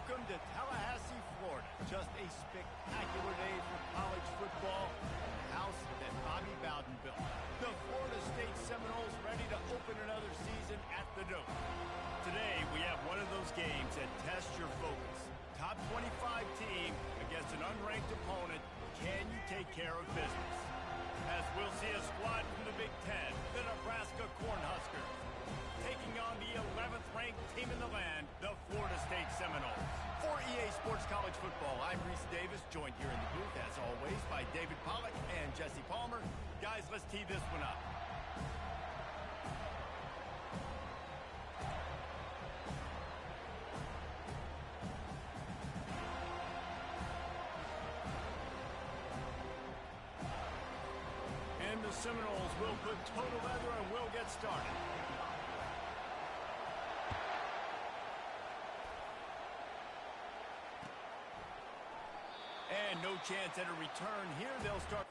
Welcome to Tallahassee, Florida. Just a spectacular day for college football. The house that Bobby Bowden built. The Florida State Seminoles ready to open another season at the Dome. Today, we have one of those games that tests your focus. Top 25 team against an unranked opponent. Can you take care of business? As we'll see a squad from the Big Ten, the Nebraska Cornhuskers, taking on the 11th ranked team in the land, the Florida State Seminoles. For EA Sports College Football, I'm Reese Davis, joined here in the booth, as always, by David Pollack and Jesse Palmer. Guys, let's tee this one up. And the Seminoles will put total leather and we'll get started. And no chance at a return here. They'll start.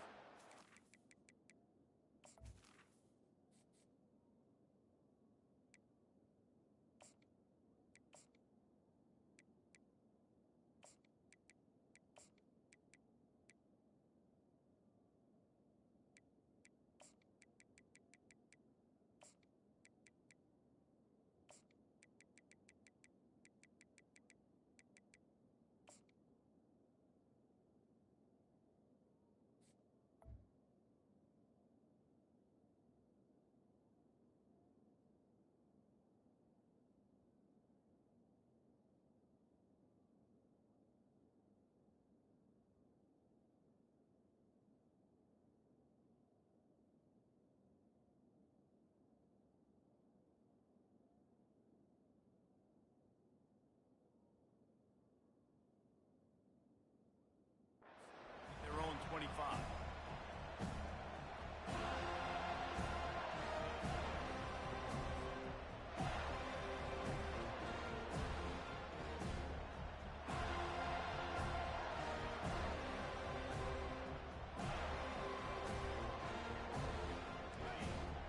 Their own 25.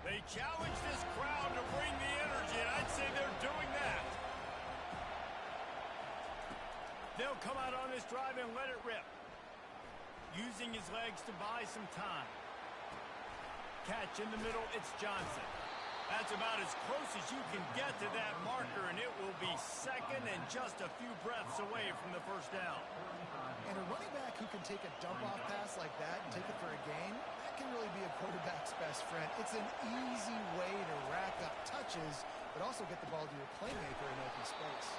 They challenge this crowd to bring the energy, and I'd say they're doing that. They'll come out on this drive and let it rip. Using his legs to buy some time. Catch in the middle, it's Johnson. That's about as close as you can get to that marker, and it will be second and just a few breaths away from the first down. And a running back who can take a dump-off pass like that and take it for a gain, that can really be a quarterback's best friend. It's an easy way to rack up touches, but also get the ball to your playmaker in open space.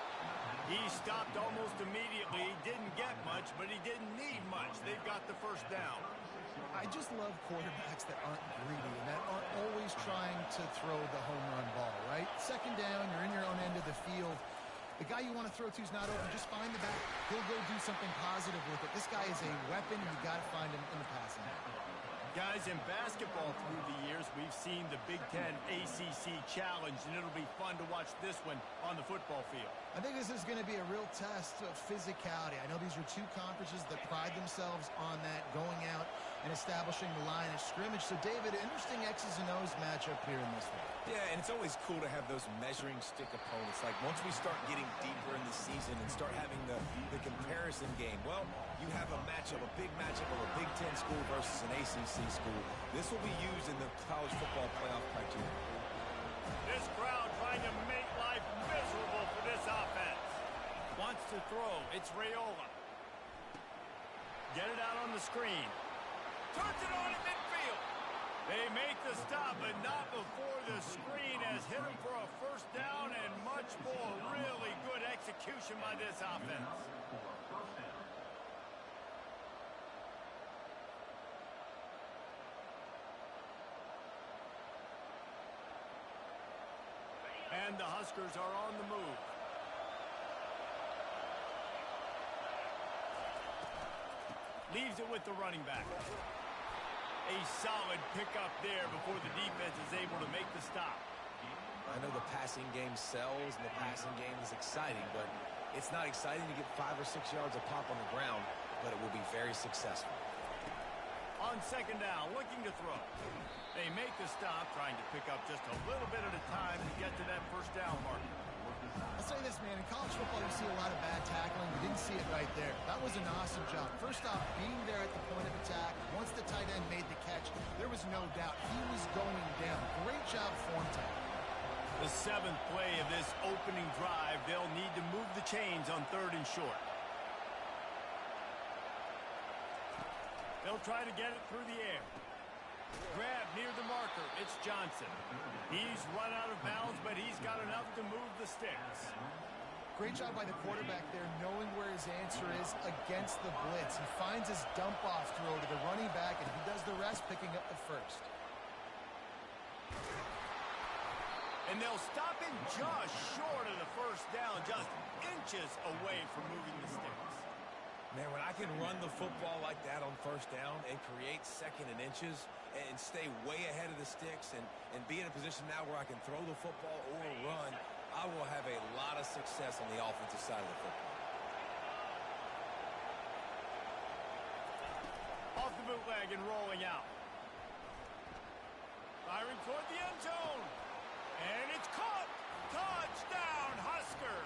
He stopped almost immediately. He didn't get much, but he didn't need much. They've got the first down. I just love quarterbacks that aren't greedy and that aren't always trying to throw the home run ball, right? Second down, you're in your own end of the field. The guy you want to throw to is not open. Just find the back. He'll go do something positive with it. This guy is a weapon, and you got to find him in the passing game. Guys, in basketball through the years, we've seen the Big Ten ACC Challenge, and it'll be fun to watch this one on the football field. I think this is going to be a real test of physicality. I know these are two conferences that pride themselves on that, going out and establishing the line of scrimmage. So, David, interesting X's and O's matchup here in this one. Yeah, and it's always cool to have those measuring stick opponents. Like, once we start getting deeper in the season and start having the comparison game, well, you have a matchup, a big matchup of a Big Ten school versus an ACC school. This will be used in the college football playoff criteria. This crowd trying to make life miserable for this offense. Wants to throw. It's Raiola. Get it out on the screen. Turns it on at midfield. They make the stop, but not before the screen has hit him for a first down and much more. Really good execution by this offense. And the Huskers are on the move. Leaves it with the running back. A solid pickup there before the defense is able to make the stop. I know the passing game sells and the passing game is exciting, but it's not exciting to get 5 or 6 yards of pop on the ground, but it will be very successful. On second down, looking to throw. They make the stop, trying to pick up just a little bit at a time to get to that first down marker. I'll say this, man. In college football, you see a lot of bad tackling. You didn't see it right there. That was an awesome job. First off, being there at the point of attack. Once the tight end made the catch, there was no doubt he was going down. Great job form time. The 7th play of this opening drive, they'll need to move the chains on 3rd and short. They'll try to get it through the air. Grab near the marker. It's Johnson. He's run out of bounds, but he's got enough to move the sticks. Great job by the quarterback there, knowing where his answer is against the blitz. He finds his dump-off throw to the running back, and he does the rest, picking up the first. And they'll stop him just short of the first down, just inches away from moving the sticks. Man, when I can run the football like that on 1st down and create 2nd and inches and stay way ahead of the sticks and be in a position now where I can throw the football or run, I will have a lot of success on the offensive side of the football. Off the bootleg and rolling out. Firing toward the end zone. And it's caught. Touchdown, Husker.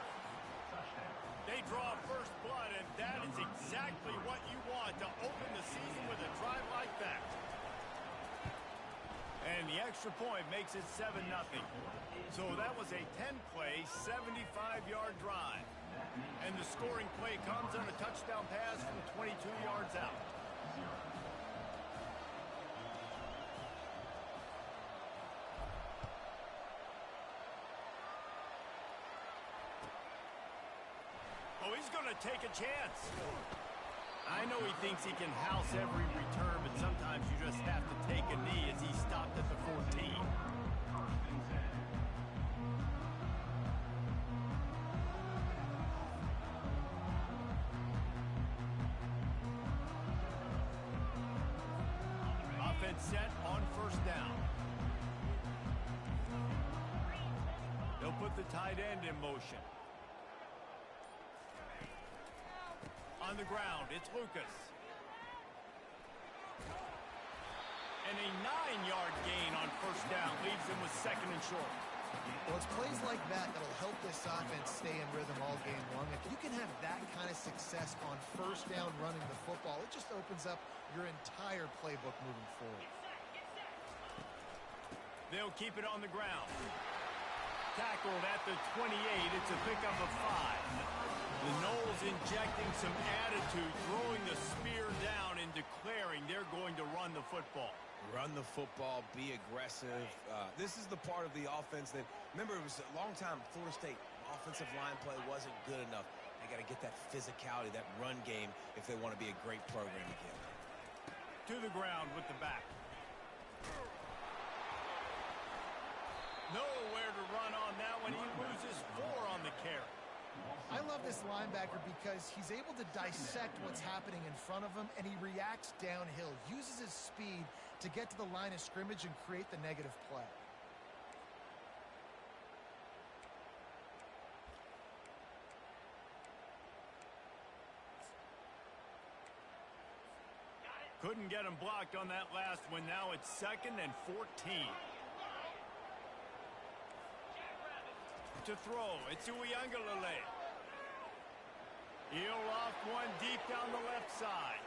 They draw first blood, and that is exactly what you want to open the season with a drive like that. And the extra point makes it 7-0. So that was a 10-play, 75-yard drive. And the scoring play comes on a touchdown pass from 22 yards out. Oh, he's going to take a chance. I know he thinks he can house every return, but sometimes you just have to take a knee as he stopped at the 14. Offense set on 1st down. They'll put the tight end in motion. On the ground, it's Lucas. And a 9-yard gain on 1st down leaves him with 2nd and short. Well, it's plays like that that'll help this offense stay in rhythm all game long. If you can have that kind of success on 1st down running the football, it just opens up your entire playbook moving forward. They'll keep it on the ground. Tackled at the 28. It's a pickup of 5. The Noles injecting some attitude, throwing the spear down and declaring they're going to run the football. Run the football, be aggressive. This is the part of the offense that, remember, it was a long time, Florida State offensive line play wasn't good enough. They got to get that physicality, that run game, if they want to be a great program again. To the ground with the back. Nowhere to run on that one. He loses 4 on the carry. I love this linebacker because he's able to dissect what's happening in front of him, and he reacts downhill, uses his speed to get to the line of scrimmage and create the negative play. Couldn't get him blocked on that last one. Now it's 2nd and 14. To throw, it's Uiagalelei. He'll off one deep down the left side.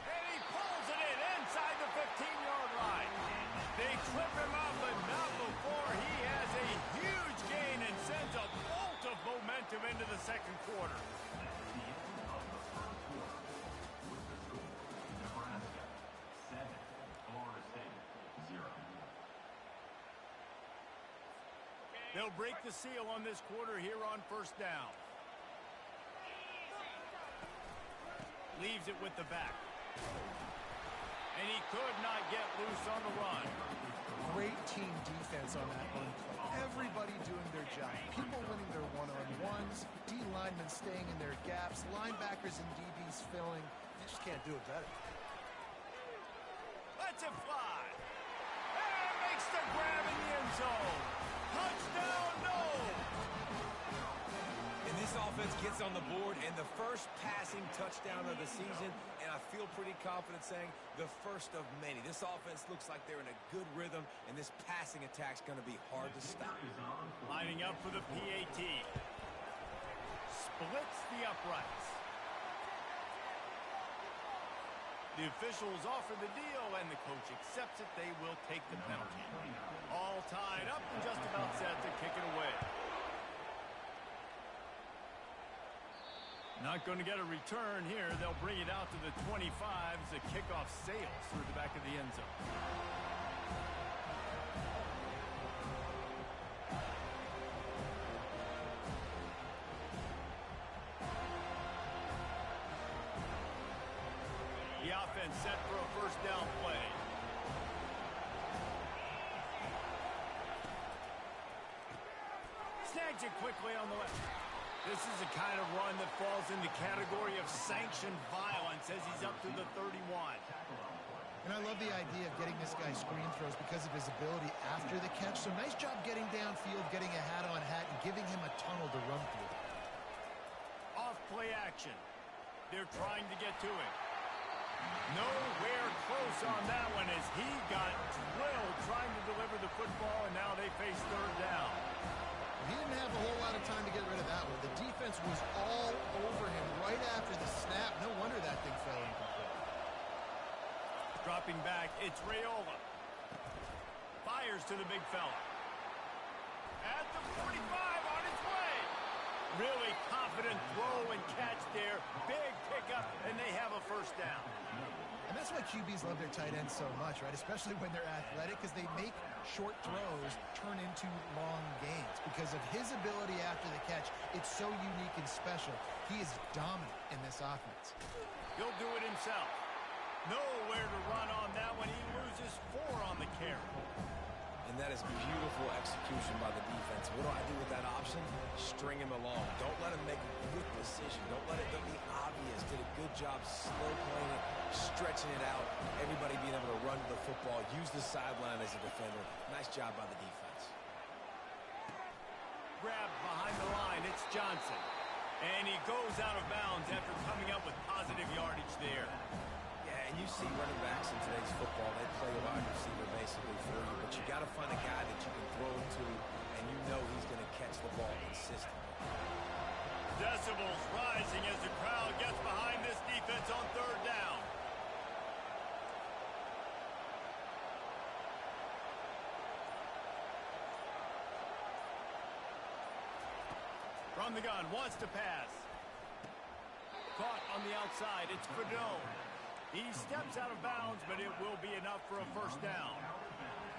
And he pulls it in inside the 15-yard line. They trip him up, but not before he has a huge gain and sends a bolt of momentum into the 2nd quarter. They'll break the seal on this quarter here on 1st down. Leaves it with the back. And he could not get loose on the run. Great team defense on that run play. Everybody doing their job. People winning their one-on-ones, D linemen staying in their gaps, linebackers and DBs filling. You just can't do it better. Lets it fly. And makes the grab in the end zone. Touchdown, no! And And this offense gets on the board, and the first passing touchdown of the season, and I feel pretty confident saying the first of many. This offense looks like they're in a good rhythm, and this passing attack's going to be hard to stop. Lining up for the PAT. Splits the uprights. The officials offer the deal, and the coach accepts it. They will take the penalty. All tied up and just about set to kick it away. Not going to get a return here. They'll bring it out to the 25 as the kickoff sails through the back of the end zone. The offense set for a first down play. Snags it quickly on the left. This is the kind of run that falls in the category of sanctioned violence as he's up to the 31. And I love the idea of getting this guy screen throws because of his ability after the catch. So nice job getting downfield, getting a hat-on-hat, and giving him a tunnel to run through. Off play action. They're trying to get to it. Nowhere close on that one as he got drilled trying to deliver the football, and now they face third down. He didn't have a whole lot of time to get rid of that one. The defense was all over him right after the snap. No wonder that thing fell incomplete. Dropping back, it's Raiola. Fires to the big fella. At the 45 on its way. Really confident throw and catch there. Big pickup, and they have a first down. And that's why QBs love their tight ends so much, right? Especially when they're athletic, because they make short throws turn into long gains. Because of his ability after the catch, it's so unique and special. He is dominant in this offense. He'll do it himself. Nowhere to run on that one. He loses 4 on the carry. And that is beautiful execution by the defense. What do I do with that option? String him along. Don't let him make a quick decision. Don't let it be obvious. Did a good job slow playing it, stretching it out. Everybody being able to run to the football, use the sideline as a defender. Nice job by the defense. Grabbed behind the line. It's Johnson. And he goes out of bounds after coming up with positive yardage there. And you see running backs in today's football, they play a wide receiver basically for you, but you got to find a guy that you can throw it to, and you know he's going to catch the ball consistently. Decibels rising as the crowd gets behind this defense on third down. From the gun, wants to pass. Caught on the outside, it's Fredone. He steps out of bounds, but it will be enough for a first down.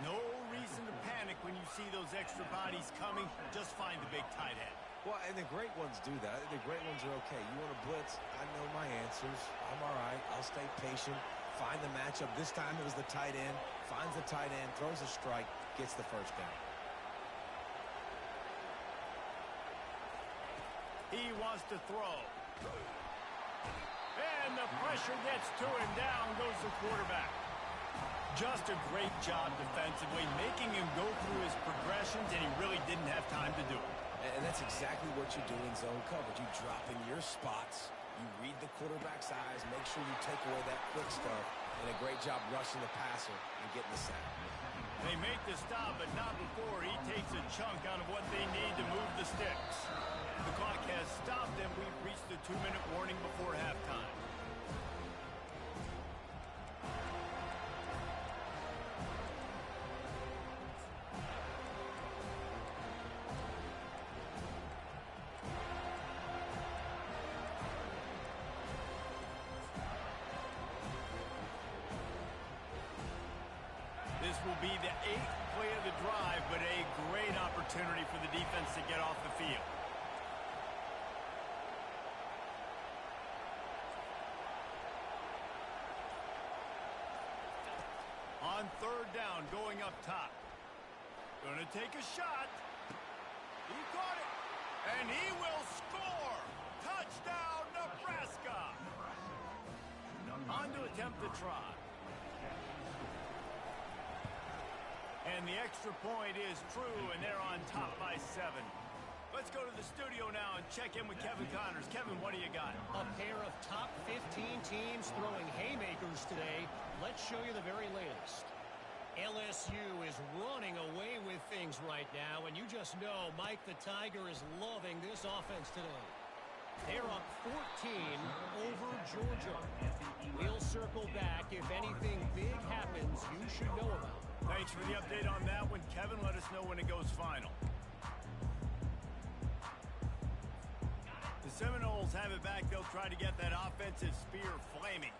No reason to panic when you see those extra bodies coming. Just find the big tight end. Well, and the great ones do that. The great ones are okay. You want to blitz? I know my answers. I'm all right. I'll stay patient. Find the matchup. This time it was the tight end. Finds the tight end, throws a strike, gets the first down. He wants to throw. And the pressure gets to him. Down goes the quarterback. Just a great job defensively, making him go through his progressions, and he really didn't have time to do it. And that's exactly what you do in zone coverage. You drop in your spots. You read the quarterback's eyes. Make sure you take away that quick stuff. And a great job rushing the passer and getting the sack. They make the stop, but not before he takes a chunk out of what they need to move the sticks. The clock has stopped, and we've reached the 2-minute warning before halftime. This will be the 8th play of the drive, but a great opportunity for the defense to get off the field. On third down, going up top. Gonna take a shot. He caught it. And he will score. Touchdown, Nebraska. On to attempt the try. And the extra point is true, and they're on top by 7. Let's go to the studio now and check in with Kevin Connors. Kevin, what do you got? A pair of top 15 teams throwing haymakers today. Let's show you the very latest. LSU is running away with things right now, and you just know Mike the Tiger is loving this offense today. They're up 14 over Georgia. We'll circle back if anything big happens you should know about. Thanks for the update on that one. Kevin, let us know when it goes final. The Seminoles have it back. They'll try to get that offensive spear flaming.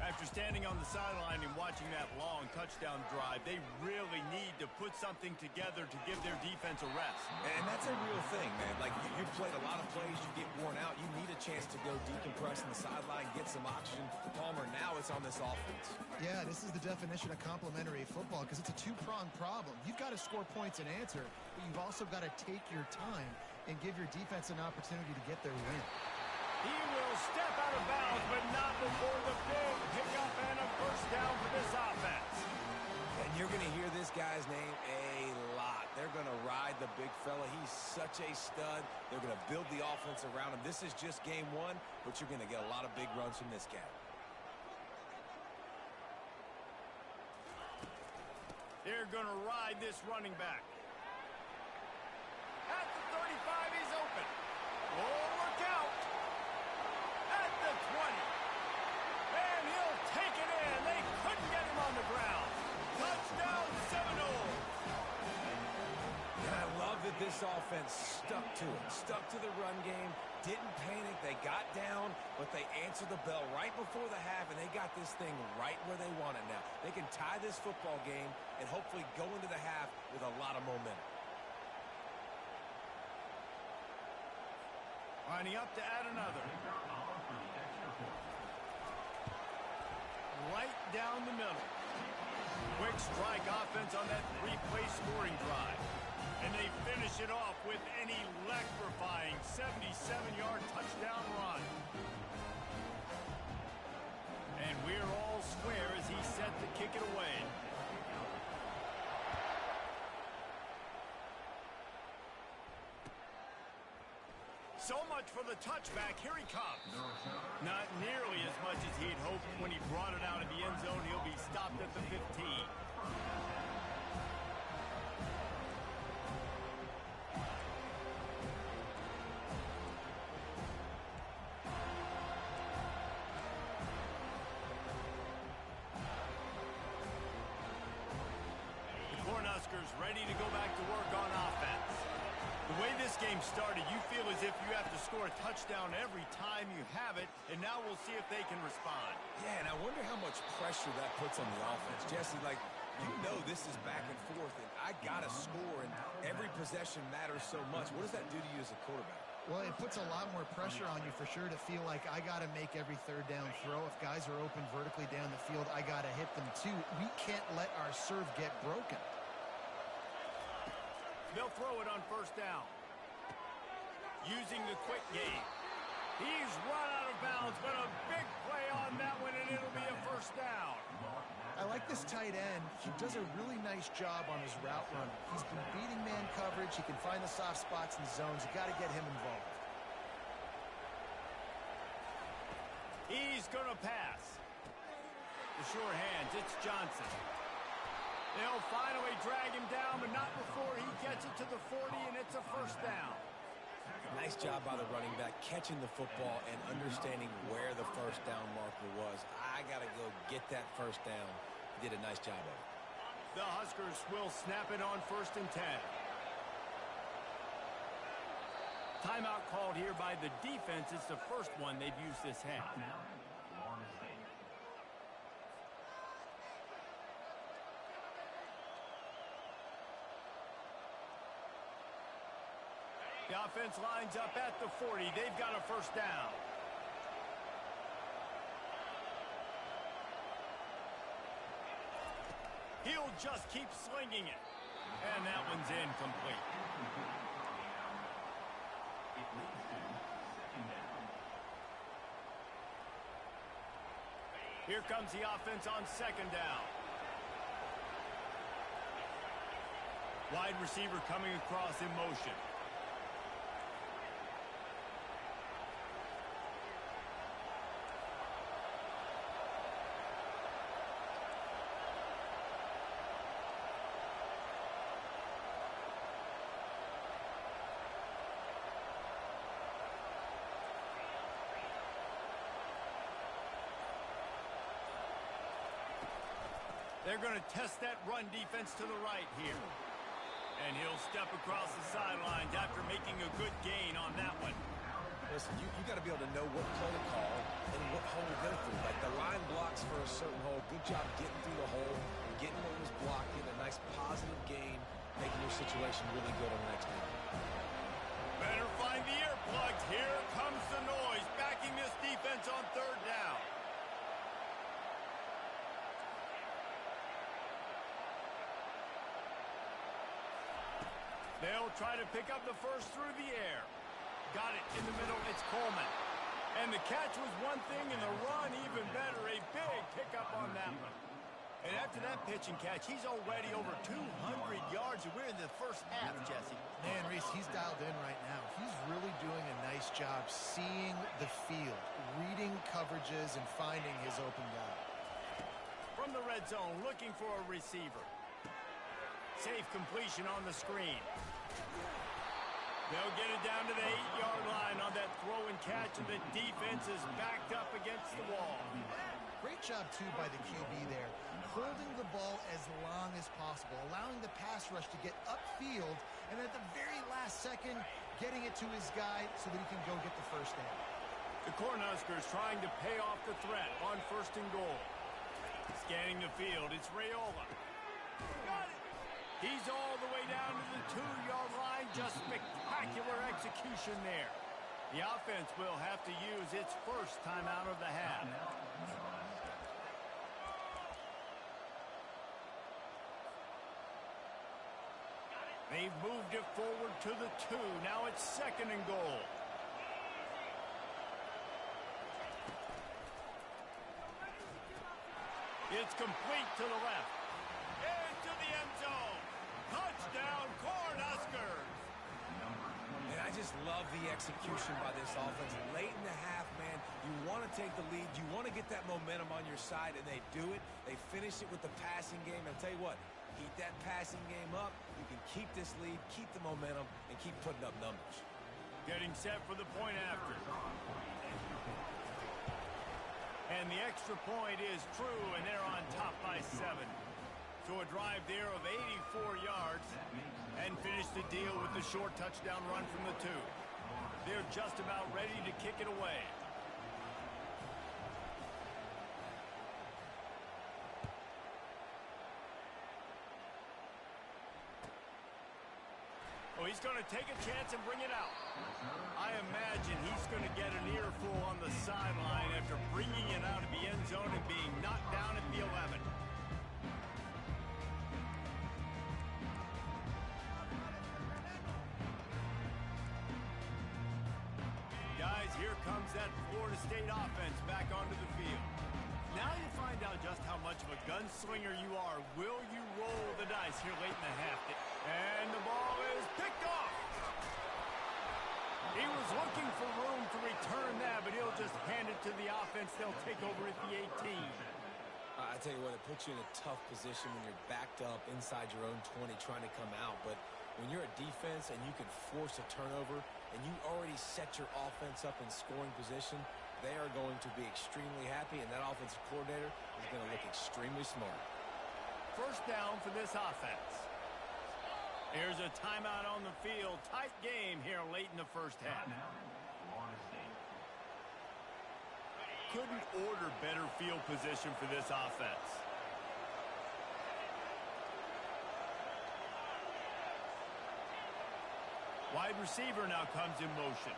After standing on the sideline and watching that long touchdown drive, they really need to put something together to give their defense a rest. And that's a real thing, man. Like, you've played a lot of plays, you get worn out. You need a chance to go decompress on the sideline, get some oxygen. Palmer, now it's on this offense. Yeah, this is the definition of complementary football because it's a two-pronged problem. You've got to score points and answer, but you've also got to take your time and give your defense an opportunity to get their win. He will step out of bounds, but not before the big pickup and a first down for this offense. And you're going to hear this guy's name a lot. They're going to ride the big fella. He's such a stud. They're going to build the offense around him. This is just game one, but you're going to get a lot of big runs from this guy. They're going to ride this running back. At the 35, he's open. Oh, look out. At the 20. And he'll take it in. They couldn't get him on the ground. Touchdown, Seminoles. And I love that this offense stuck to it. Stuck to the run game. Didn't panic. They got down, but they answered the bell right before the half, and they got this thing right where they want it now. They can tie this football game and hopefully go into the half with a lot of momentum. Lining up to add another. Right down the middle. Quick strike offense on that three-play scoring drive. And they finish it off with an electrifying 77-yard touchdown run. And we're all square as he's set to kick it away. So much for the touchback. Here he comes. Not nearly as much as he'd hoped when he brought it out of the end zone. He'll be stopped at the 15. The Cornhuskers ready to go back to work on offense. The way this game started, you feel as if you have to score a touchdown every time you have it, and now we'll see if they can respond. Yeah, and I wonder how much pressure that puts on the offense. Jesse, like, you know this is back and forth, and I got to score, and every possession matters so much. What does that do to you as a quarterback? Well, it puts a lot more pressure on you for sure to feel like I got to make every third down throw. If guys are open vertically down the field, I got to hit them too. We can't let our serve get broken. They'll throw it on first down. Using the quick game. He's run out of bounds, but a big play on that one, and it'll be a first down. I like this tight end. He does a really nice job on his route running. He's been beating man coverage. He can find the soft spots in the zones. You got to get him involved. He's going to pass. The sure hands, it's Johnson. They'll finally drag him down, but not before he gets it to the 40, and it's a first down. Nice job by the running back, catching the football and understanding where the first down marker was. I got to go get that first down. He did a nice job of it. The Huskers will snap it on first and 10. Timeout called here by the defense. It's the first one they've used this half. The offense lines up at the 40. They've got a first down. He'll just keep slinging it. And that one's incomplete. Here comes the offense on second down. Wide receiver coming across in motion. They're going to test that run defense to the right here. And he'll step across the sidelines after making a good gain on that one. Listen, you got to be able to know what play to call and what hole to go through. Like the line blocks for a certain hole. Good job getting through the hole and getting what was blocked, getting a nice positive gain, making your situation really good on the next game. Better find the earplugs. Here comes the noise, backing this defense on third down. They'll try to pick up the first through the air. Got it in the middle. It's Coleman. And the catch was one thing, and the run even better. A big pickup on that one. And after that pitch and catch, he's already over 200 yards, and we're in the first half, Jesse. Man, Reese, he's dialed in right now. He's really doing a nice job seeing the field, reading coverages, and finding his open guy. From the red zone, looking for a receiver. Safe completion on the screen. They'll get it down to the 8-yard line on that throw and catch, and the defense is backed up against the wall. Great job, too, by the QB there, holding the ball as long as possible, allowing the pass rush to get upfield, and at the very last second, getting it to his guy so that he can go get the first down. The Cornhuskers trying to pay off the threat on first and goal. Scanning the field, it's Raiola. Got it! He's all the way down to the 2-yard line. Just spectacular execution there. The offense will have to use its first timeout of the half. They've moved it forward to the 2. Now it's second and goal. It's complete to the left. Into the end zone. Touchdown, Cornhuskers. And I just love the execution by this offense. Late in the half, man, you want to take the lead. You want to get that momentum on your side, and they do it. They finish it with the passing game. I'll tell you what, keep that passing game up. You can keep this lead, keep the momentum, and keep putting up numbers. Getting set for the point after. And the extra point is true, and they're on top by 7. So a drive there of 84 yards, and finish the deal with the short touchdown run from the 2. They're just about ready to kick it away. Oh, he's going to take a chance and bring it out. I imagine he's going to get an earful on the sideline after bringing it out of the end zone and being knocked down at the 11. Guys, here comes that Florida State offense back onto the field. Now you find out just how much of a gunslinger you are. Will you roll the dice here late in the half? And the ball is picked off. He was looking for room to return that, but he'll just hand it to the offense. They'll take over at the 18. I tell you what, it puts you in a tough position when you're backed up inside your own 20 trying to come out. But when you're a defense and you can force a turnover and you already set your offense up in scoring position, they are going to be extremely happy, and that offensive coordinator is going to look extremely smart. First down for this offense. Here's a timeout on the field. Tight game here late in the first half. Couldn't order better field position for this offense. Wide receiver now comes in motion.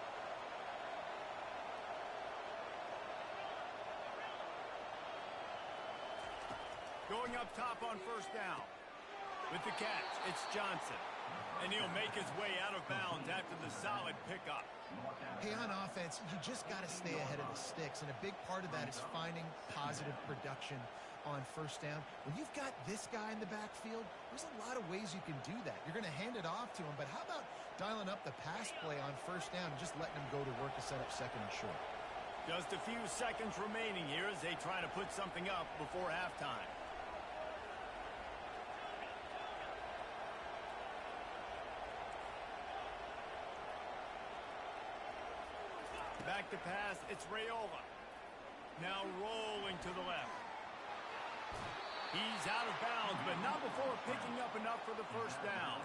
Going up top on first down. With the catch, it's Johnson. And he'll make his way out of bounds after the solid pickup. Hey, on offense, you just got to stay ahead of the sticks, and a big part of that is finding positive production on first down. When you've got this guy in the backfield, there's a lot of ways you can do that. You're going to hand it off to him, but how about dialing up the pass play on first down and just letting him go to work to set up second and short? Just a few seconds remaining here as they try to put something up before halftime. Back to pass, it's Raiola. Now rolling to the left. He's out of bounds, but not before picking up enough for the first down.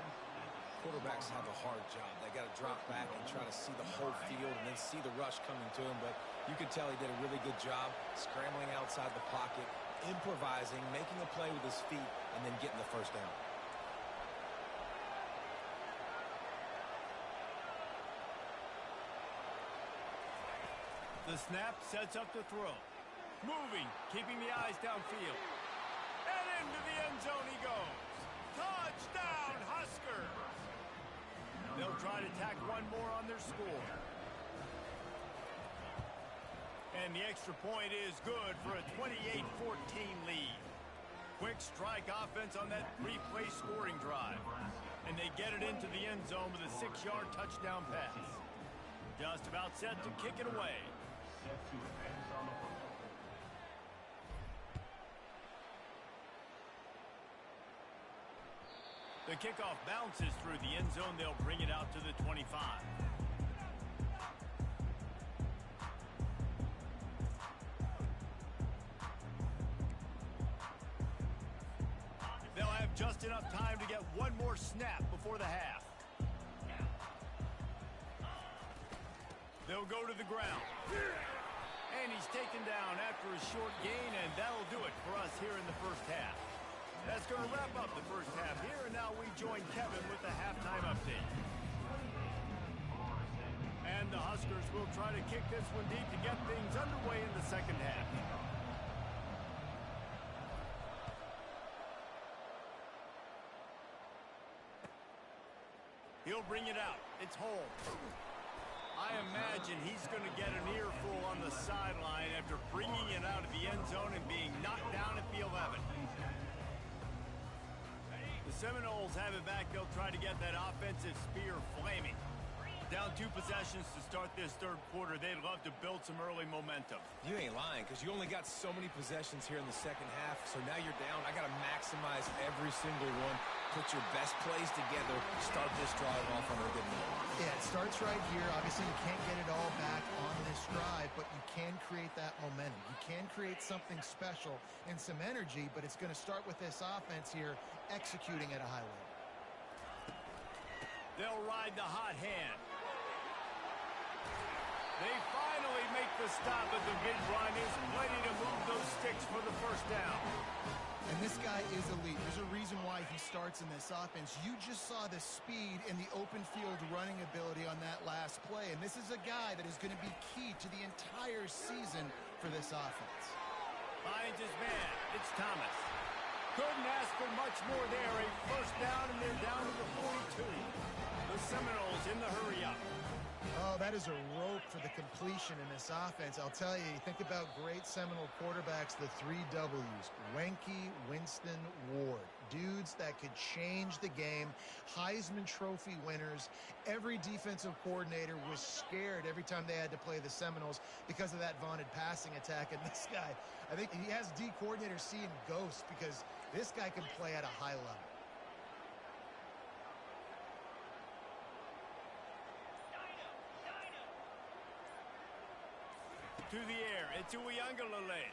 Quarterbacks have a hard job. They got to drop back and try to see the whole field and then see the rush coming to him. But you can tell he did a really good job scrambling outside the pocket, improvising, making a play with his feet, and then getting the first down. The snap sets up the throw. Moving, keeping the eyes downfield. And into the end zone he goes. Touchdown, Huskers! They'll try to tack one more on their score. And the extra point is good for a 28-14 lead. Quick strike offense on that three-play scoring drive. And they get it into the end zone with a 6-yard touchdown pass. Just about set to kick it away. The kickoff bounces through the end zone. They'll bring it out to the 25. They'll have just enough time to get one more snap before the half. They'll go to the ground. And he's taken down after a short gain, and that'll do it for us here in the first half. That's going to wrap up the first half here, and now we join Kevin with the halftime update. And the Huskers will try to kick this one deep to get things underway in the second half. He'll bring it out. It's home. I imagine he's going to get an earful on the sideline after bringing it out of the end zone and being knocked down at the 11. The Seminoles have it back. They'll try to get that offensive spear flaming. Down 2 possessions to start this third quarter. They'd love to build some early momentum. You ain't lying, because you only got so many possessions here in the second half, so now you're down. I got to maximize every single one. Put your best plays together. Start this drive off on a good note. Yeah, it starts right here. Obviously, you can't get it all back on this drive, but you can create that momentum. You can create something special and some energy, but it's going to start with this offense here executing at a high level. They'll ride the hot hand. They finally make the stop, but the big run is plenty to move those sticks for the first down. And this guy is elite. There's a reason why he starts in this offense. You just saw the speed and the open field running ability on that last play. And this is a guy that is going to be key to the entire season for this offense. Finds his man. It's Thomas. Couldn't ask for much more there. A first down, and they're down to the 42. The Seminoles in the hurry-up. Oh, that is a rope for the completion in this offense. I'll tell you, think about great Seminole quarterbacks, the 3 W's. Wenke, Winston, Ward. Dudes that could change the game. Heisman Trophy winners. Every defensive coordinator was scared every time they had to play the Seminoles because of that vaunted passing attack. And this guy, I think he has D coordinators seeing ghosts because this guy can play at a high level. To the air, it's Uiagalelei.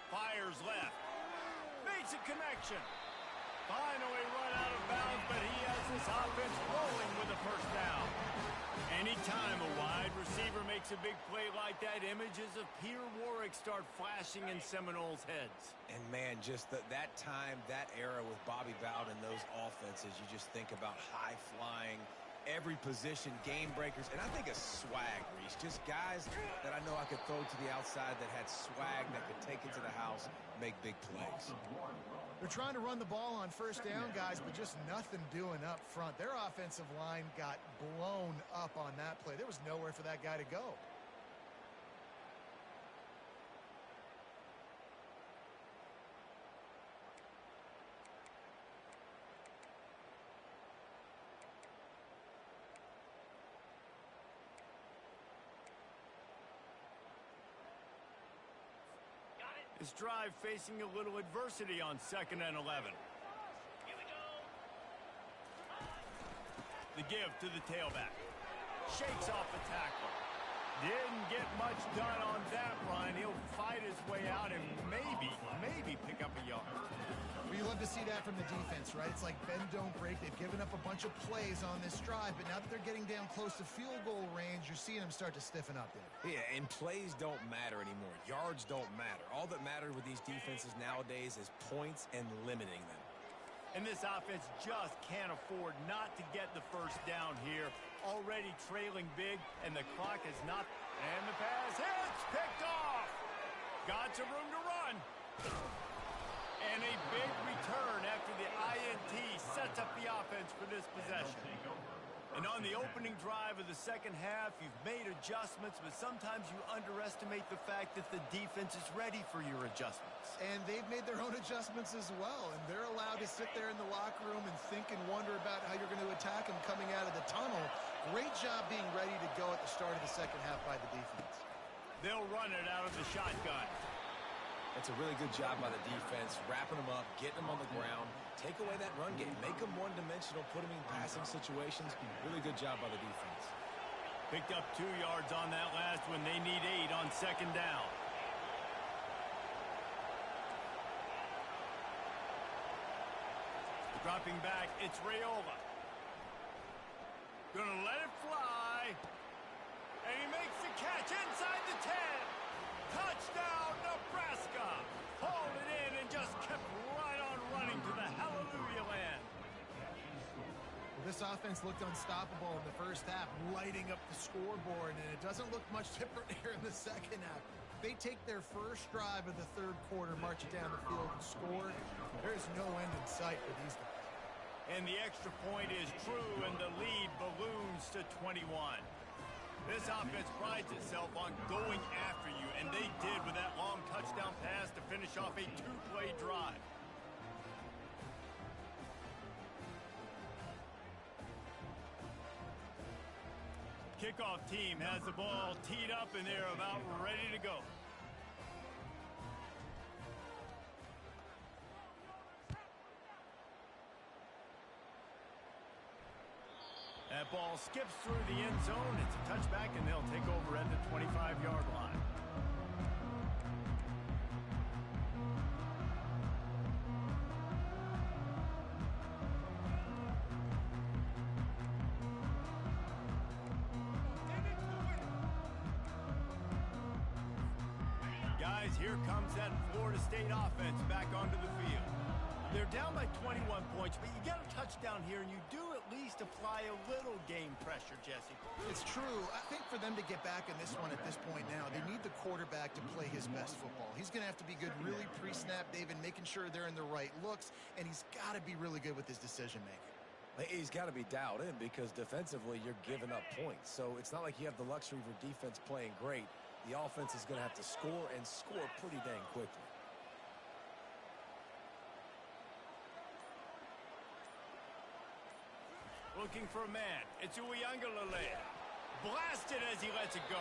Fires left. Makes a connection. Finally run out of bounds, but he has this offense rolling with a first down. Anytime a wide receiver makes a big play like that, images of Peter Warwick start flashing in Seminoles' heads. And, man, just that time, that era with Bobby Bowden, those offenses, you just think about high-flying, every position, game breakers, and I think of swag, Reese. Just guys that I know I could throw to the outside that had swag, that could take it to the house, make big plays. They're trying to run the ball on first down, guys, but just nothing doing up front. Their offensive line got blown up on that play. There was nowhere for that guy to go. This drive facing a little adversity on 2nd and 11. Here we go. The give to the tailback. Shakes off the tackle. Didn't get much done on that run. He'll fight his way out and maybe pick up a yard. Well, you love to see that from the defense, right? It's like bend, don't break. They've given up a bunch of plays on this drive, but now that they're getting down close to field goal range, you're seeing them start to stiffen up there. Yeah, and plays don't matter anymore. Yards don't matter. All that matters with these defenses nowadays is points and limiting them. And this offense just can't afford not to get the first down here. Already trailing big, and the clock is not. And the pass hits, picked off. Got some room to run. And a big return after the INT sets up the offense for this possession. And on the opening drive of the second half, you've made adjustments, but sometimes you underestimate the fact that the defense is ready for your adjustments. And they've made their own adjustments as well, and they're allowed to sit there in the locker room and think and wonder about how you're going to attack them coming out of the tunnel. Great job being ready to go at the start of the second half by the defense. They'll run it out of the shotgun. That's a really good job by the defense, wrapping them up, getting them on the ground. Take away that run game. Make them one-dimensional, put them in passing situations. Really good job by the defense. Picked up 2 yards on that last one. They need 8 on second down. Dropping back, it's Raiola. Gonna let it fly. And he makes the catch inside the 10. Touchdown, Nebraska. Hauled it in and just kept right on running to the hallelujah land. Well, this offense looked unstoppable in the first half, lighting up the scoreboard, and it doesn't look much different here in the second half. They take their first drive of the third quarter, march it down the field, and score. There's no end in sight for these guys. And the extra point is true, and the lead balloons to 21. This offense prides itself on going after you, and they did with that long touchdown pass to finish off a 2-play drive. Kickoff team has the ball teed up, and they're about ready to go. That ball skips through the end zone. It's a touchback, and they'll take over at the 25-yard line. Guys, here comes that Florida State offense back onto the field. They're down by 21 points, but you get a touchdown here, and you do at least apply a little game pressure, Jesse. It's true. I think for them to get back in this one at this point now, they need the quarterback to play his best football. He's going to have to be good really pre-snap, David, making sure they're in the right looks, and he's got to be really good with his decision-making. He's got to be dialed in because defensively you're giving up points. So it's not like you have the luxury for defense playing great. The offense is going to have to score and score pretty dang quickly. Looking for a man. It's Uiagalelei. Blasted as he lets it go.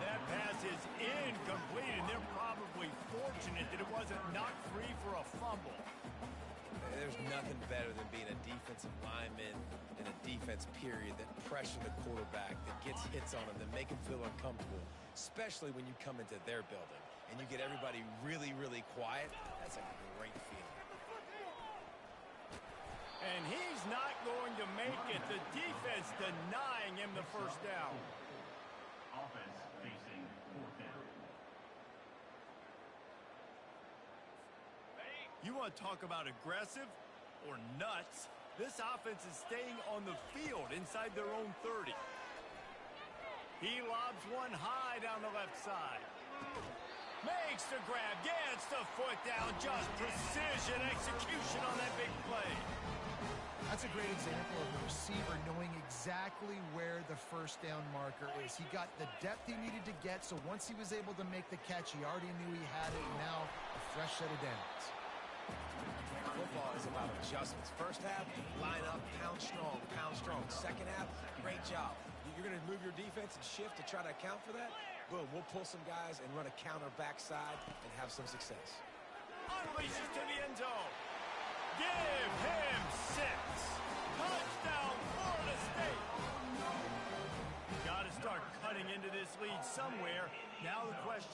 That pass is incomplete, and they're probably fortunate that it wasn't knocked free for a fumble. There's nothing better than being a defensive lineman in a defense period that pressure the quarterback, that gets hits on him, that make him feel uncomfortable, especially when you come into their building and you get everybody really, really quiet. That's a great feeling. And he's not going to make it. The defense denying him the first down. Offense facing fourth down. You want to talk about aggressive or nuts? This offense is staying on the field inside their own 30. He lobs one high down the left side. Makes the grab, gets the foot down, just precision execution on that big play. That's a great example of the receiver knowing exactly where the first down marker is. He got the depth he needed to get, so once he was able to make the catch, he already knew he had it, and now a fresh set of downs. Football is about adjustments. First half, line up, pound strong. Second half, great job. You're going to move your defense and shift to try to account for that? Boom, we'll pull some guys and run a counter backside and have some success. Unleashes to the end zone. Give him 6. Touchdown, Florida State. Got to start cutting into this lead.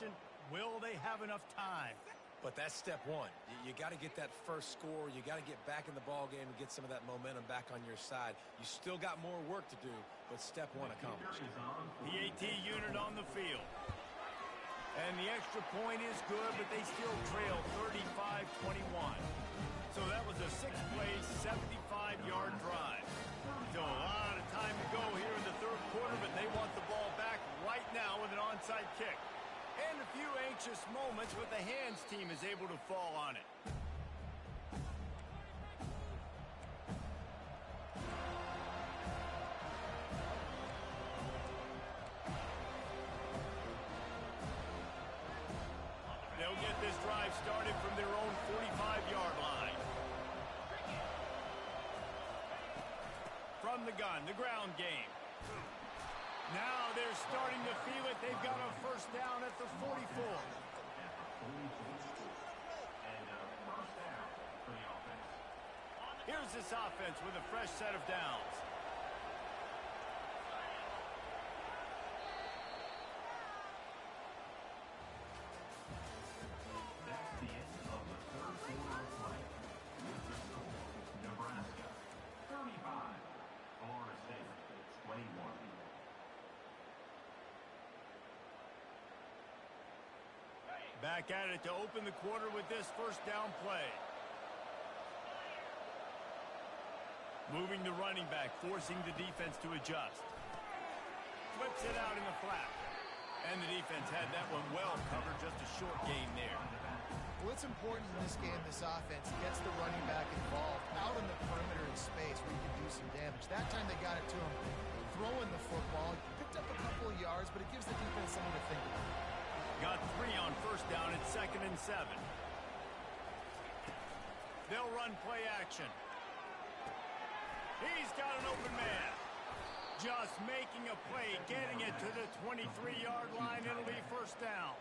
possession. Will they have enough time? But that's step one. You got to get that first score. You got to get back in the ball game and get some of that momentum back on your side. You still got more work to do, but step one accomplished. The AT unit on the field. And the extra point is good, but they still trail 35-21. So that was a six-play, 75-yard drive. Still a lot of time to go here in the third quarter, but they want the ball back right now with an onside kick. And a few anxious moments, but the hands team is able to fall on it. They'll get this drive started from their own 45-yard line. From the gun, the ground game. Now they're starting to feel it. They've got a first down at the 44. And first down for the offense. Here's this offense with a fresh set of downs. That's the end of the third quarter of play. With the score, Nebraska 35, Florida State 21. Back at it to open the quarter with this first down play. Moving the running back, forcing the defense to adjust. Flips it out in the flat. And the defense had that one well covered, just a short gain there. Well, it's important in this game, this offense gets the running back involved out in the perimeter in space where you can do some damage. That time they got it to him throwing the football. Picked up a couple of yards, but it gives the defense something to think about. Got 3 on first down at 2nd and 7. They'll run play action. He's got an open man. Just making a play, getting it to the 23-yard line. It'll be first down.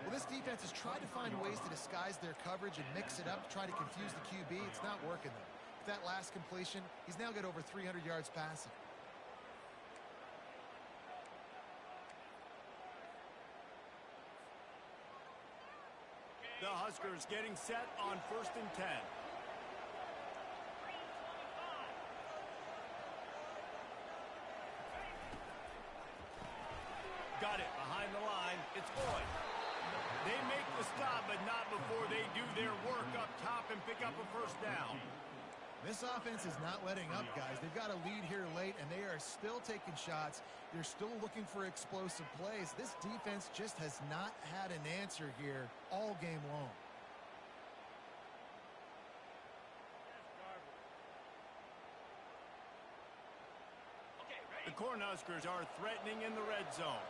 Well, this defense has tried to find ways to disguise their coverage and mix it up to try to confuse the QB. It's not working, though. With that last completion, he's now got over 300 yards passing. The Huskers getting set on 1st and 10. Got it behind the line. It's Boyd. They make the stop, but not before they do their work up top and pick up a first down. This offense is not letting up, guys. They've got a lead here late, and they are still taking shots. They're still looking for explosive plays. This defense just has not had an answer here all game long. The Cornhuskers are threatening in the red zone.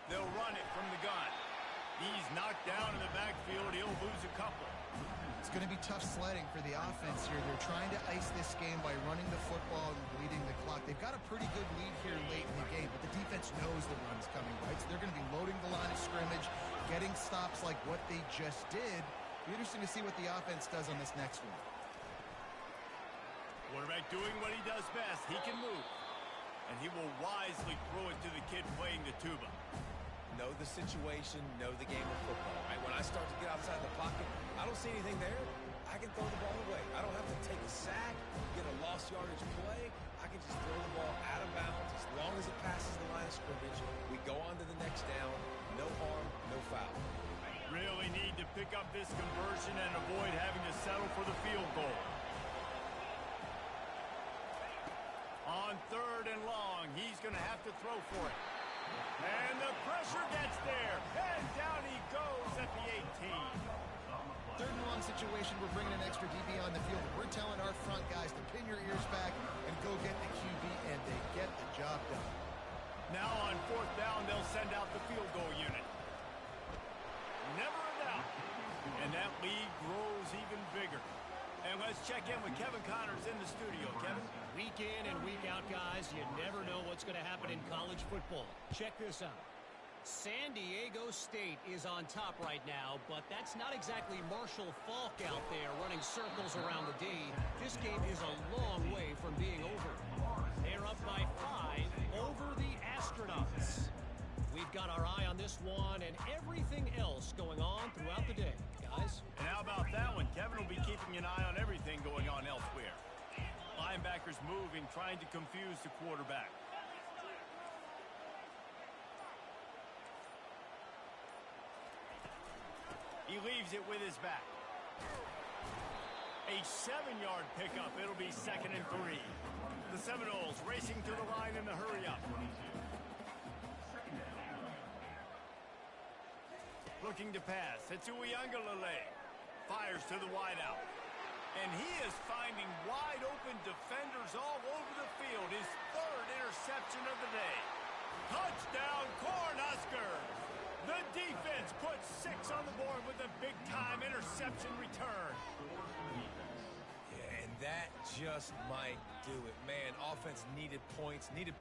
They'll run it from the gun. He's knocked down in the backfield. He'll lose a couple. It's going to be tough sledding for the offense here. They're trying to ice this game by running the football and bleeding the clock. They've got a pretty good lead here late in the game, but the defense knows the run's coming, right? So they're going to be loading the line of scrimmage, getting stops like what they just did. Be interesting to see what the offense does on this next one. Quarterback doing what he does best. He can move. And he will wisely throw it to the kid playing the tuba. Know the situation, know the game of football. Right? When I start to get outside the pocket, I don't see anything there. I can throw the ball away. I don't have to take a sack, get a lost yardage play. I can just throw the ball out of bounds. As long as it passes the line of scrimmage, we go on to the next down. No harm, no foul. Really need to pick up this conversion and avoid having to settle for the field goal. On 3rd and long, he's going to have to throw for it. And the pressure gets there. And down he goes at the 18. 3rd and long situation, we're bringing an extra DB on the field. We're telling our front guys to pin your ears back and go get the QB, and they get the job done. Now on 4th down, they'll send out the field goal unit. Never a doubt. And that lead grows even bigger. And let's check in with Kevin Connors in the studio. Kevin? Week in and week out, guys, you never know what's going to happen in college football. Check this out. San Diego State is on top right now, but that's not exactly Marshall Faulk out there running circles around the D. This game is a long way from being over. They're up by 5 over the Astronauts. We've got our eye on this one and everything else going on throughout the day, guys. And how about that one? Kevin will be keeping an eye on everything going on elsewhere. Linebackers moving, trying to confuse the quarterback. He leaves it with his back. A 7-yard pickup. It'll be 2nd and 3. The Seminoles racing to the line in the hurry-up. Looking to pass. It's Uiagalelei. Fires to the wideout. And he is finding wide-open defenders all over the field. His 3rd interception of the day. Touchdown, Cornhuskers! The defense puts 6 on the board with a big-time interception return. Yeah, and that just might do it. Man, offense needed points, needed...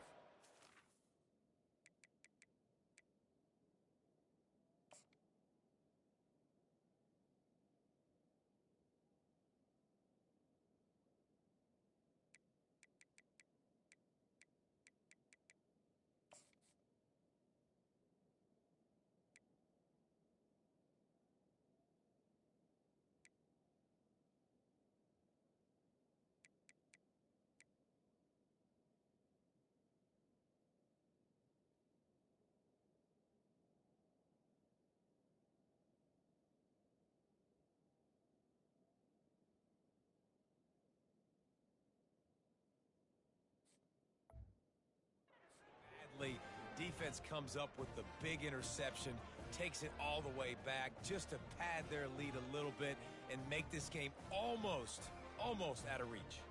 Defense comes up with the big interception, takes it all the way back just to pad their lead a little bit and make this game almost out of reach.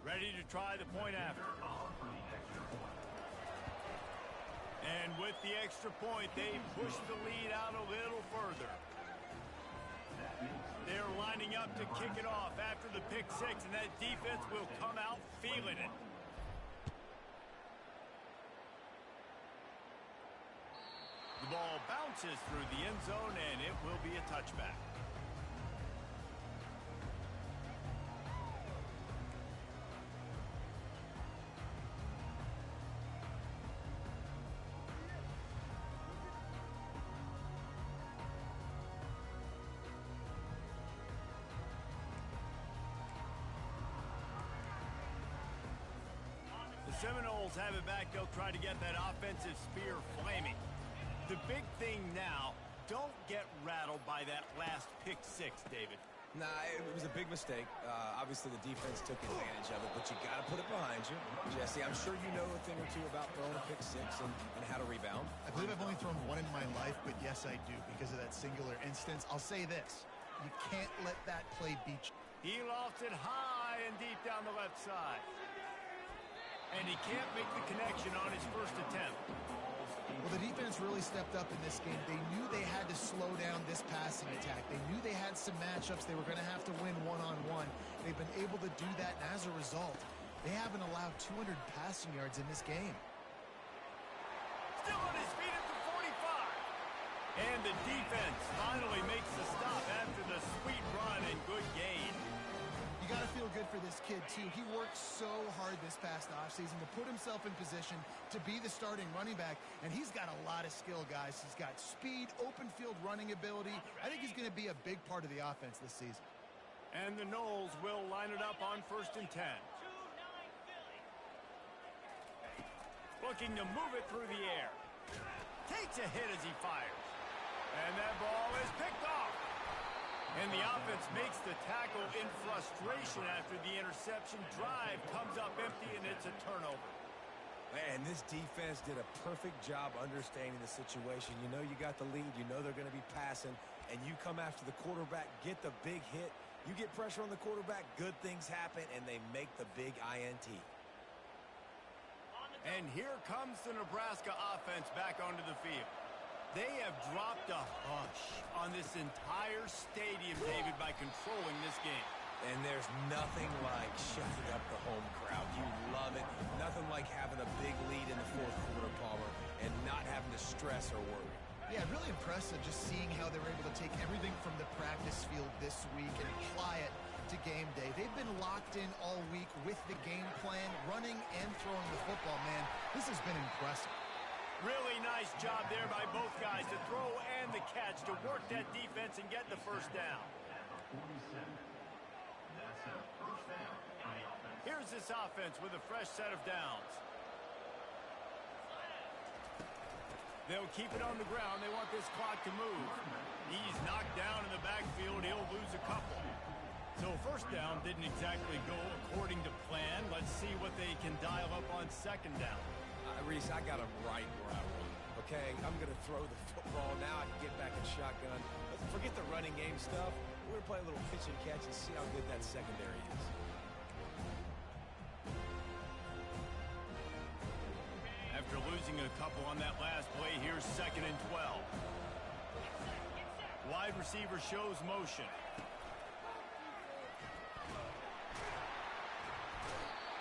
Ready to try the point after. And with the extra point, they push the lead out a little further. They're lining up to kick it off after the pick 6, and that defense will come out feeling it. The ball bounces through the end zone, and it will be a touchback. The Seminoles have it back. They'll try to get that offensive spear flaming. The big thing now, don't get rattled by that last pick 6, David. Nah, it was a big mistake. Obviously, the defense took advantage of it, but you got to put it behind you. Jesse, I'm sure you know a thing or two about throwing a pick 6 and how to rebound. I believe I've only thrown one in my life, but yes, I do because of that singular instance. I'll say this. You can't let that play beat you. He lofts it high and deep down the left side. And he can't make the connection on his first attempt. Well, the defense really stepped up in this game. They knew they had to slow down this passing attack. They knew they had some matchups they were going to have to win one-on-one. They've been able to do that, and as a result, they haven't allowed 200 passing yards in this game. Still on his feet at the 45. And the defense finally makes the stop after the sweet run and good gain. You got to feel good for this kid, too. He worked so hard this past offseason to put himself in position to be the starting running back, and he's got a lot of skill, guys. He's got speed, open field running ability. I think he's going to be a big part of the offense this season. And the Noles will line it up on 1st and 10. Looking to move it through the air. Takes a hit as he fires. And that ball is picked off. And the offense makes the tackle in frustration after the interception. Drive comes up empty, and it's a turnover. Man, this defense did a perfect job understanding the situation. You know you got the lead. You know they're going to be passing. And you come after the quarterback, get the big hit. You get pressure on the quarterback, good things happen, and they make the big INT. And here comes the Nebraska offense back onto the field. They have dropped a hush on this entire stadium, David, by controlling this game. And there's nothing like shutting up the home crowd. You love it. Nothing like having a big lead in the fourth quarter, Palmer, and not having to stress or worry. Yeah, really impressive just seeing how they were able to take everything from the practice field this week and apply it to game day. They've been locked in all week with the game plan, running and throwing the football, man. This has been impressive. Really nice job there by both guys to throw and the catch to work that defense and get the first down. Here's this offense with a fresh set of downs. They'll keep it on the ground. They want this clock to move. He's knocked down in the backfield. He'll lose a couple. So first down didn't exactly go according to plan. Let's see what they can dial up on second down. Reese, I got him right where I want him. Okay, I'm going to throw the football. Now I can get back in shotgun. Let's forget the running game stuff. We're going to play a little pitch and catch and see how good that secondary is. After losing a couple on that last play, here's 2nd and 12. Wide receiver shows motion.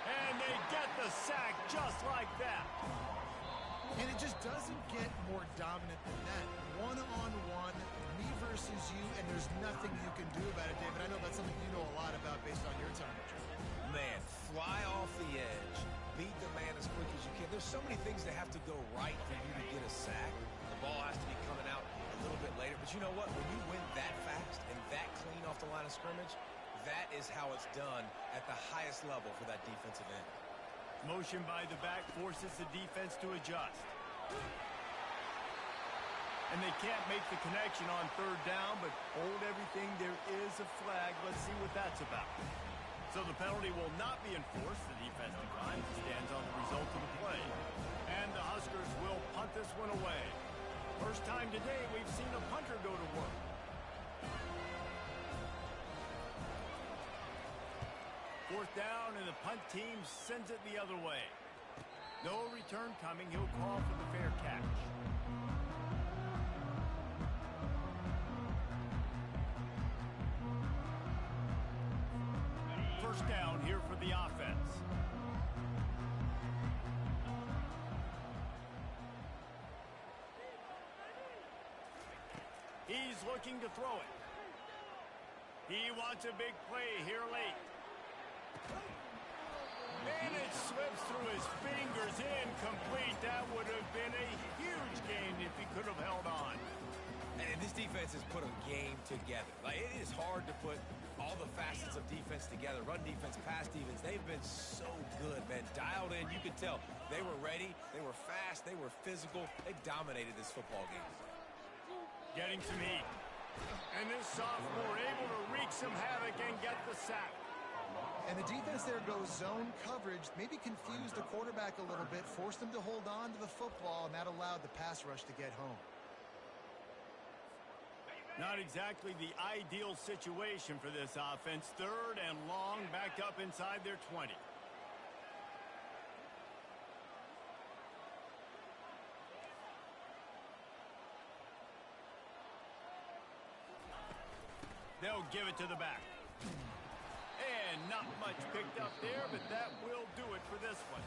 And they get the sack just like that. And it just doesn't get more dominant than that. One-on-one, me versus you, and there's nothing you can do about it, David. I know that's something you know a lot about based on your time at Georgia. Man, fly off the edge. Beat the man as quick as you can. There's so many things that have to go right for you to get a sack. The ball has to be coming out a little bit later. But you know what? When you win that fast and that clean off the line of scrimmage, that is how it's done at the highest level for that defensive end. Motion by the back forces the defense to adjust. And they can't make the connection on third down, but hold everything. There is a flag. Let's see what that's about. So the penalty will not be enforced. The defense declines, stands on the result of the play. And the Huskers will punt this one away. First time today we've seen a punter go to work. Fourth down, and the punt team sends it the other way. No return coming. He'll call for the fair catch. First down here for the offense. He's looking to throw it. He wants a big play here late. And it slips through his fingers, incomplete. That would have been a huge gain if he could have held on. And this defense has put a game together. Like, it is hard to put all the facets of defense together. Run defense, pass defense. They've been so good, man. Dialed in. You could tell they were ready. They were fast. They were physical. They dominated this football game. Getting some heat. And this sophomore able to wreak some havoc and get the sack. And the defense there goes zone coverage, maybe confused the quarterback a little bit, forced him to hold on to the football, and that allowed the pass rush to get home. Not exactly the ideal situation for this offense. Third and long, backed up inside their 20. They'll give it to the back. And not much picked up there, but that will do it for this one.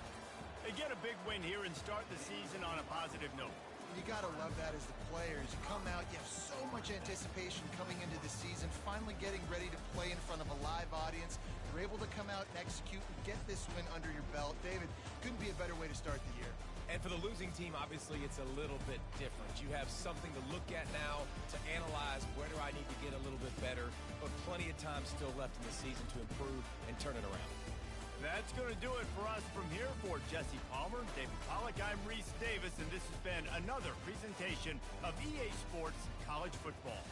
They get a big win here and start the season on a positive note. You got to love that as the players. You come out, you have so much anticipation coming into the season, finally getting ready to play in front of a live audience. You're able to come out and execute and get this win under your belt. David, couldn't be a better way to start the year. And for the losing team, obviously, it's a little bit different. You have something to look at now to analyze where do I need to get a little bit better, but plenty of time still left in the season to improve and turn it around. That's going to do it for us from here. For Jesse Palmer, David Pollack, I'm Reese Davis, and this has been another presentation of EA Sports College Football.